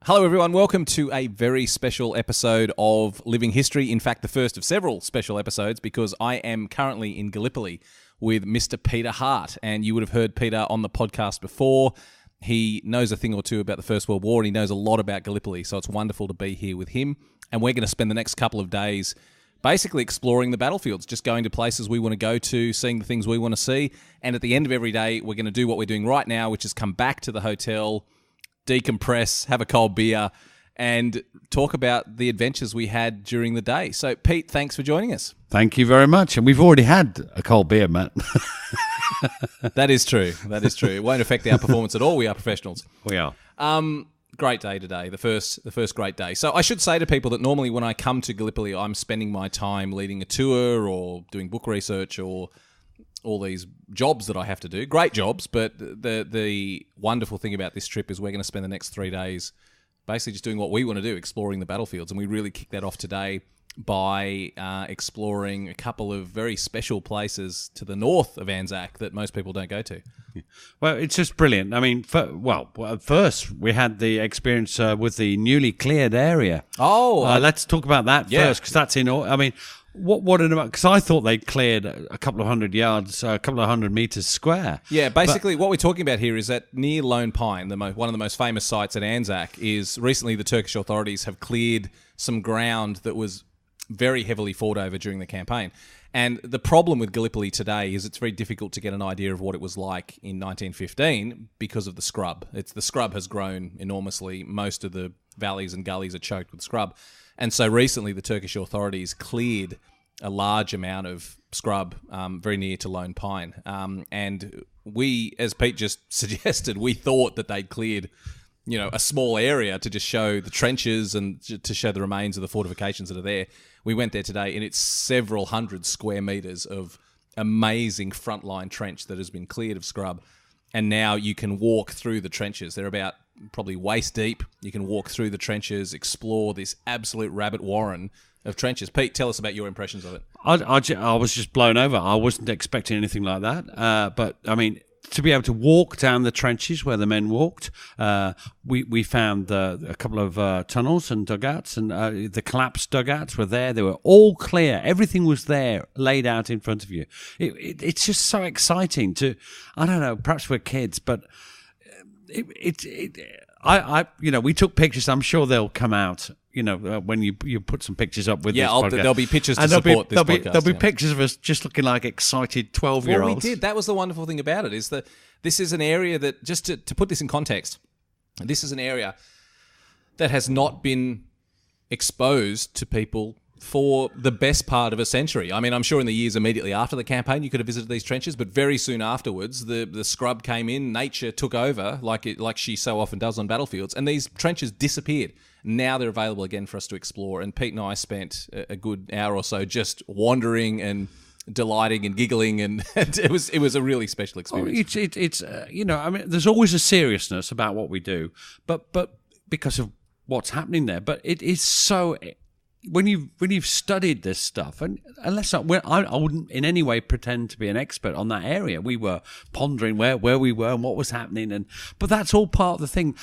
Hello everyone, welcome to a very special episode of Living History. In fact, the first of several special episodes because I am currently in Gallipoli with Mr. Peter Hart. And you would have heard Peter on the podcast before. He knows a thing or two about the First World War and he knows a lot about Gallipoli. So it's wonderful to be here with him. And we're going to spend the next couple of days basically exploring the battlefields, just going to places we want to go to, seeing the things we want to see. And at the end of every day, we're going to do what we're doing right now, which is come back to the hotel, decompress, have a cold beer, and talk about the adventures we had during the day. So, Pete, thanks for joining us. Thank you very much. And we've already had a cold beer, Matt. That is true. That is true. It won't affect our performance at all. We are professionals. We are. Great day today, the first great day. So I should say to people that normally when I come to Gallipoli, I'm spending my time leading a tour or doing book research or all these jobs that I have to do. Great jobs, but the wonderful thing about this trip is we're going to spend the next 3 days basically just doing what we want to do, exploring the battlefields. And we really kick that off today by exploring a couple of very special places to the north of Anzac that most people don't go to. Well, it's just brilliant. I mean, first we had the experience with the newly cleared area. Let's talk about that first, because that's I mean, because I thought they'd cleared a couple of hundred yards, a couple of 100 meters square. Yeah, basically what we're talking about here is that near Lone Pine, one of the most famous sites at Anzac, is recently the Turkish authorities have cleared some ground that was very heavily fought over during the campaign. And the problem with Gallipoli today is it's very difficult to get an idea of what it was like in 1915 because of the scrub. The scrub has grown enormously. Most of the valleys and gullies are choked with scrub. And so recently the Turkish authorities cleared a large amount of scrub very near to Lone Pine. And we, as Pete just suggested, we thought that they'd cleared a small area to just show the trenches and to show the remains of the fortifications that are there. We went there today and it's several hundred square metres of amazing frontline trench that has been cleared of scrub. And now you can walk through the trenches. They're about probably waist deep. You can walk through the trenches, explore this absolute rabbit warren of trenches. Pete, tell us about your impressions of it. I was just blown over. I wasn't expecting anything like that. But, I mean, to be able to walk down the trenches where the men walked, we found a couple of tunnels and dugouts, and the collapsed dugouts were there. They were all clear. Everything was there, laid out in front of you. It's just so exciting to, I don't know, perhaps we're kids, but we took pictures. I'm sure they'll come out. When you put some pictures up with this podcast. There'll be pictures to support this podcast. There'll be pictures of us just looking like excited 12-year-olds. Well, we did. That was the wonderful thing about it, is that this is an area that, just to put this in context, this is an area that has not been exposed to people for the best part of a century. I mean, I'm sure in the years immediately after the campaign, you could have visited these trenches, but very soon afterwards, the scrub came in, nature took over, like she so often does on battlefields, and these trenches disappeared. Now they're available again for us to explore, and Pete and I spent a good hour or so just wandering and delighting and giggling, and it was a really special experience. It's I mean, there's always a seriousness about what we do, but because of what's happening there, but it is so. When you've studied this stuff, and unless I wouldn't in any way pretend to be an expert on that area, we were pondering where we were and what was happening, but that's all part of the thing.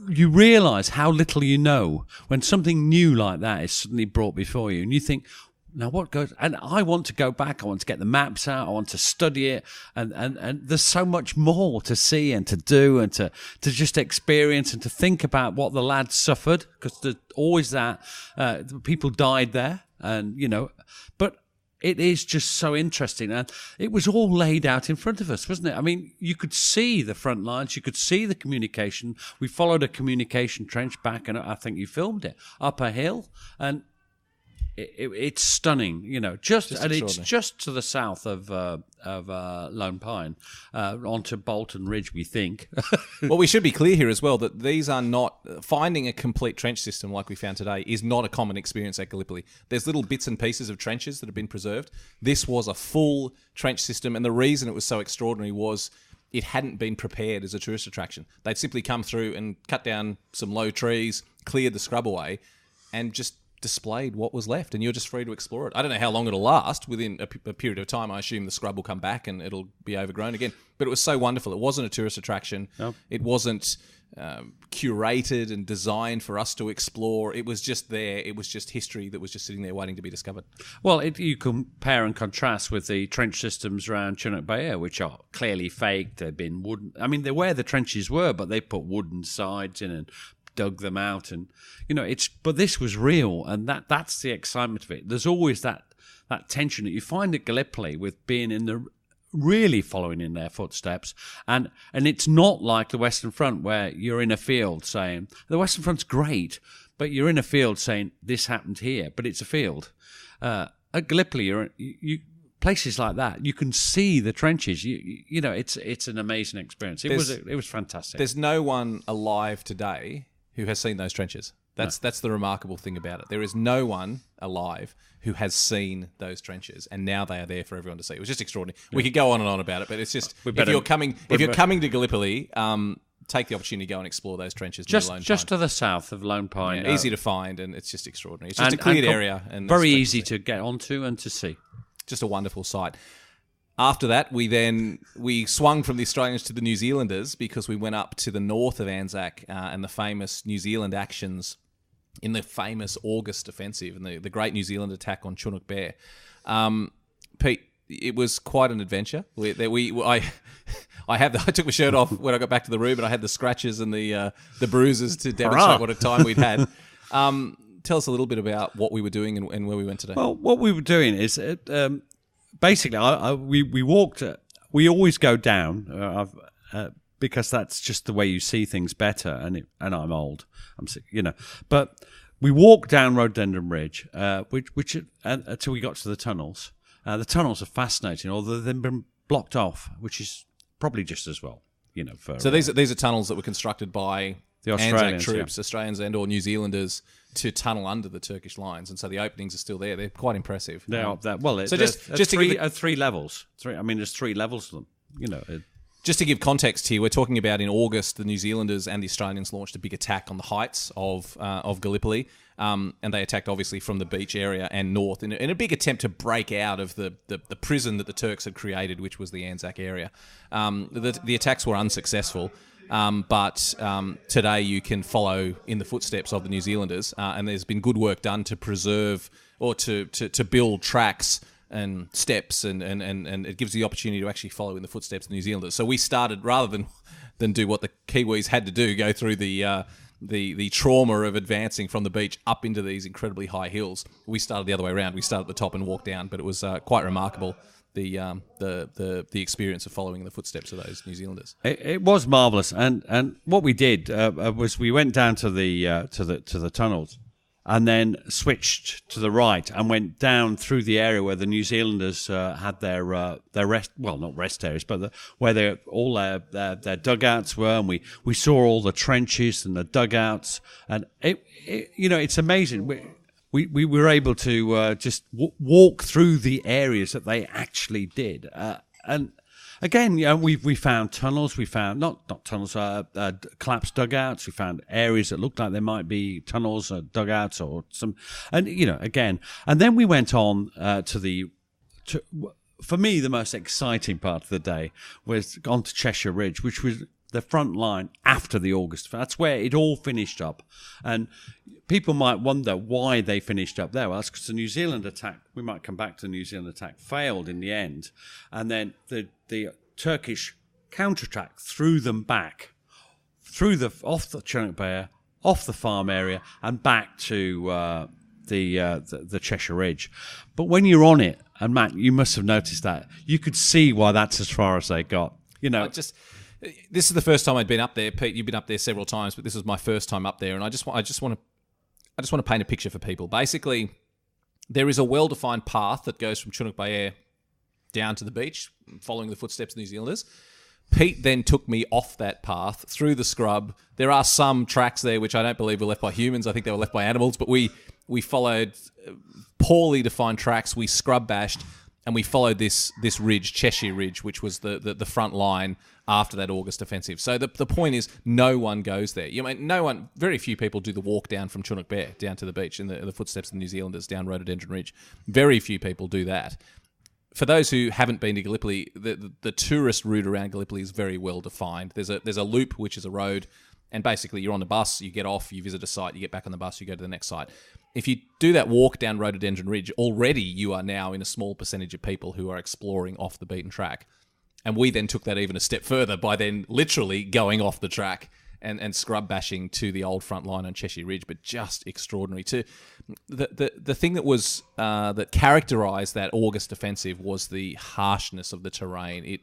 You realise how little you know when something new like that is suddenly brought before you, and you think, now what goes? And I want to go back. I want to get the maps out. I want to study it, and there's so much more to see and to do and to just experience and to think about what the lads suffered, because there's always that people died there, and but. It is just so interesting, and it was all laid out in front of us, wasn't it? I mean, you could see the front lines, you could see the communication. We followed a communication trench back, and I think you filmed it up a hill, and it's stunning, and it's just to the south of Lone Pine, onto Bolton Ridge, we think. Well, we should be clear here as well that these are not, finding a complete trench system like we found today is not a common experience at Gallipoli. There's little bits and pieces of trenches that have been preserved. This was a full trench system, and the reason it was so extraordinary was it hadn't been prepared as a tourist attraction. They'd simply come through and cut down some low trees, cleared the scrub away, and just displayed what was left, and you're just free to explore it. I don't know how long it'll last. Within a period of time, I assume the scrub will come back and it'll be overgrown again. But it was so wonderful. It wasn't a tourist attraction. Nope. It wasn't curated and designed for us to explore. It was just there. It was just history that was just sitting there waiting to be discovered. Well, you compare and contrast with the trench systems around Chinook Bay, which are clearly fake. They've been wooden. I mean, they're where the trenches were, but they put wooden sides in and dug them out, and but this was real, and that's the excitement of it. There's always that tension that you find at Gallipoli with being in the really following in their footsteps, and it's not like the Western Front where you're in a field saying the Western Front's great, but you're in a field saying this happened here, but it's a field. At Gallipoli, you places like that, you can see the trenches. It's an amazing experience. It was fantastic. There's no one alive today who has seen those trenches. That's the remarkable thing about it. There is no one alive who has seen those trenches, and now they are there for everyone to see. It was just extraordinary. Yeah. We could go on and on about it, but it's just if you're coming to Gallipoli, take the opportunity to go and explore those trenches. Just to the south of Lone Pine, easy to find, and it's just extraordinary. It's just a cleared area, and very easy to get onto and to see. Just a wonderful sight. After that, we swung from the Australians to the New Zealanders because we went up to the north of Anzac and the famous New Zealand actions in the famous August offensive and the great New Zealand attack on Chinook Bay. Pete, it was quite an adventure. I took my shirt off when I got back to the room, and I had the scratches and the bruises to demonstrate what a time we'd had. Tell us a little bit about what we were doing and where we went today. Well, what we were doing is basically we walked. We always go down because that's just the way you see things better. And I'm old. But we walked down Rhododendron Ridge, which until we got to the tunnels. The tunnels are fascinating, although they've been blocked off, which is probably just as well. So these are tunnels that were constructed by the Australians, Anzac troops, Australians and or New Zealanders, to tunnel under the Turkish lines, and so the openings are still there. They're quite impressive. They are. So just three levels. There's 3 levels to them. Just to give context here, we're talking about in August, the New Zealanders and the Australians launched a big attack on the heights of Gallipoli, and they attacked obviously from the beach area and north in a big attempt to break out of the prison that the Turks had created, which was the Anzac area. The attacks were unsuccessful. But today you can follow in the footsteps of the New Zealanders, and there's been good work done to preserve or to build tracks and steps, and it gives the opportunity to actually follow in the footsteps of the New Zealanders. So we started, rather than do what the Kiwis had to do, go through the trauma of advancing from the beach up into these incredibly high hills. We started the other way around. We started at the top and walked down, but it was quite remarkable. The experience of following in the footsteps of those New Zealanders. It was marvelous, and what we did was we went down to the tunnels, and then switched to the right and went down through the area where the New Zealanders had their rest, well, not rest areas, but where all their dugouts were, and we saw all the trenches and the dugouts, and it's amazing. We were able to just walk through the areas that they actually did, and again, we found tunnels. We found not tunnels, collapsed dugouts. We found areas that looked like there might be tunnels or dugouts or some, and again, and then we went on for me the most exciting part of the day was on to Cheshire Ridge, which was the front line after the August. That's where it all finished up. And people might wonder why they finished up there. Well, that's because the New Zealand attack, we might come back to the New Zealand attack, failed in the end. And then the Turkish counterattack threw them back, off the Chinook Bay, off the farm area, and back to the Cheshire Ridge. But when you're on it, and Matt, you must have noticed that, you could see why that's as far as they got. This is the first time I'd been up there. Pete, you've been up there several times, but this was my first time up there, and I just want to paint a picture for people. Basically, there is a well-defined path that goes from Chinook Bay down to the beach, following the footsteps of New Zealanders. Pete then took me off that path through the scrub. There are some tracks there which I don't believe were left by humans. I think they were left by animals, but we followed poorly defined tracks. We scrub bashed, and we followed this ridge, Cheshire Ridge, which was the front line after that August offensive. So the point is, no one goes there. Very few people do the walk down from Chinook Bay down to the beach in the footsteps of the New Zealanders down Rhododendron Ridge. Very few people do that. For those who haven't been to Gallipoli, the tourist route around Gallipoli is very well defined. There's a loop, which is a road, And basically, you're on the bus, you get off, you visit a site, you get back on the bus, you go to the next site. If you do that walk down Rhododendron Ridge, already you are now in a small percentage of people who are exploring off the beaten track. And we then took that even a step further by then literally going off the track and scrub bashing to the old front line on Cheshire Ridge, but just extraordinary. The thing that was that characterised that August offensive was the harshness of the terrain. It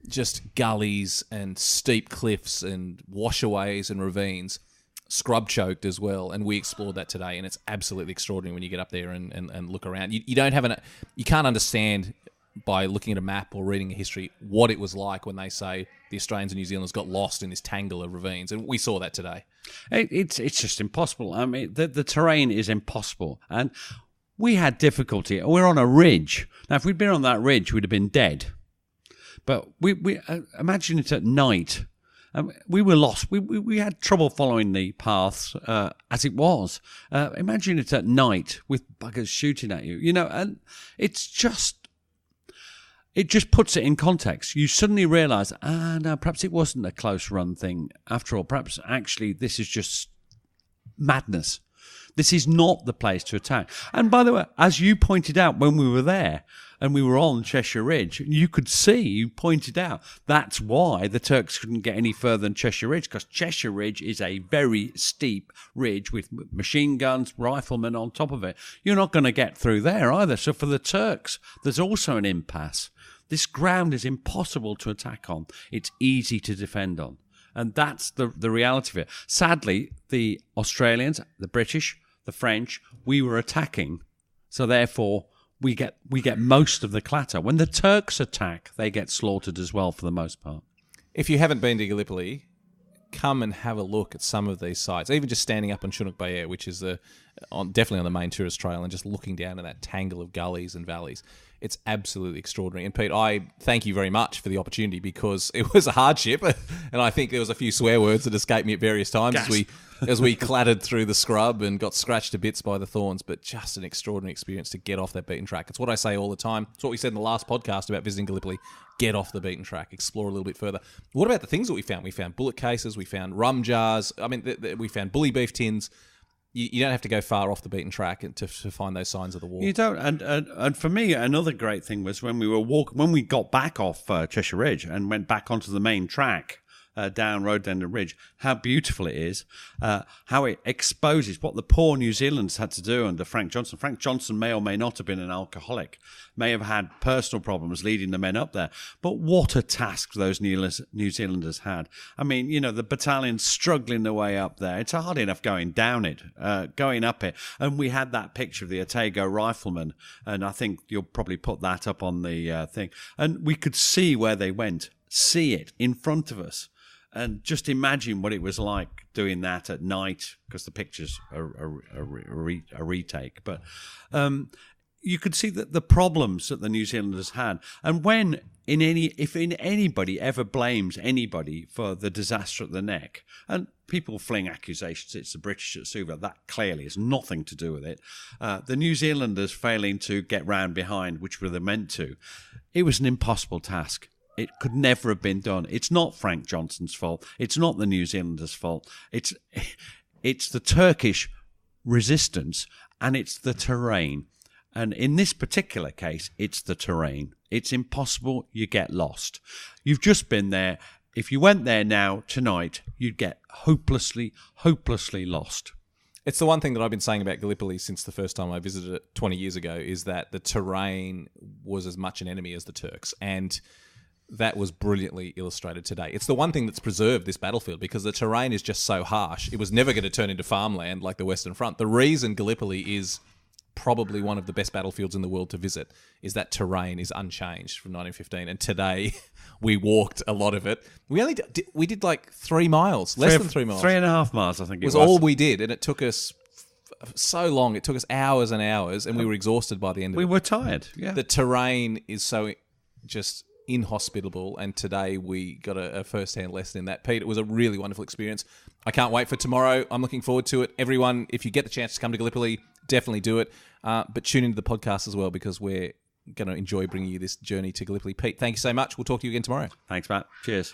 just gullies and steep cliffs and washaways and ravines, scrub choked as well. And we explored that today, and it's absolutely extraordinary when you get up there and look around. You don't have you can't understand by looking at a map or reading a history what it was like when they say the Australians and New Zealanders got lost in this tangle of ravines, and we saw that today. It's just impossible. I mean, the terrain is impossible, and we had difficulty. We're on a ridge. Now, if we'd been on that ridge, we'd have been dead. But we imagine it at night. We were lost. We had trouble following the paths as it was. Imagine it at night with buggers shooting at you. You know, and it just puts it in context. You suddenly realise, no, perhaps it wasn't a close run thing after all. Perhaps actually this is just madness. This is not the place to attack. And by the way, as you pointed out when we were there and we were on Cheshire Ridge, you pointed out, that's why the Turks couldn't get any further than Cheshire Ridge, because Cheshire Ridge is a very steep ridge with machine guns, riflemen on top of it. You're not going to get through there either. So for the Turks, there's also an impasse. This ground is impossible to attack on. It's easy to defend on. And that's the reality of it. Sadly, the Australians, the British, the French, we were attacking. So therefore, we get most of the clatter. When the Turks attack, they get slaughtered as well for the most part. If you haven't been to Gallipoli, come and have a look at some of these sites. Even just standing up on Chunuk Bair, which is definitely on the main tourist trail, and just looking down at that tangle of gullies and valleys. It's absolutely extraordinary. And Pete, I thank you very much for the opportunity, because it was a hardship, and I think there was a few swear words that escaped me at various times as we clattered through the scrub and got scratched to bits by the thorns. But just an extraordinary experience to get off that beaten track. It's what I say all the time. It's what we said in the last podcast about visiting Gallipoli. Get off the beaten track, explore a little bit further. What about the things that we found? We found bullet cases, we found rum jars. I mean, we found bully beef tins. You don't have to go far off the beaten track to find those signs of the war. You don't. And for me, another great thing was when we got back off Cheshire Ridge and went back onto the main track down Rhododendron Ridge, how beautiful it is, how it exposes what the poor New Zealanders had to do under Frank Johnson. Frank Johnson may or may not have been an alcoholic, may have had personal problems leading the men up there, but what a task those New Zealanders had. I mean, you know, the battalion struggling their way up there. It's hard enough going down it, going up it. And we had that picture of the Otago riflemen, and I think you'll probably put that up on the thing. And we could see where they went, see it in front of us. And just imagine what it was like doing that at night, because the pictures are a retake. But you could see that the problems that the New Zealanders had. And if anybody ever blames anybody for the disaster at the Neck, and people fling accusations, it's the British at Suva, that clearly has nothing to do with it. The New Zealanders failing to get round behind, which were they meant to, it was an impossible task. It could never have been done. It's not Frank Johnson's fault. It's not the New Zealanders' fault. It's the Turkish resistance, and it's the terrain. And in this particular case, it's the terrain. It's impossible. You get lost. You've just been there. If you went there now, tonight, you'd get hopelessly, hopelessly lost. It's the one thing that I've been saying about Gallipoli since the first time I visited it 20 years ago, is that the terrain was as much an enemy as the Turks. And that was brilliantly illustrated today. It's the one thing that's preserved this battlefield, because the terrain is just so harsh. It was never going to turn into farmland like the Western Front. The reason Gallipoli is probably one of the best battlefields in the world to visit is that terrain is unchanged from 1915. And today we walked a lot of it. We did like 3 miles, less than 3 miles. 3.5 miles, I think it was. All we did, and it took us so long. It took us hours and hours, and we were exhausted by the end of it. We were tired, yeah. The terrain is so just inhospitable, and today we got a first-hand lesson in that. Pete, it was a really wonderful experience. I can't wait for tomorrow. I'm looking forward to it. Everyone, if you get the chance to come to Gallipoli, definitely do it. But tune into the podcast as well, because we're going to enjoy bringing you this journey to Gallipoli. Pete, thank you so much. We'll talk to you again tomorrow. Thanks, Matt. Cheers.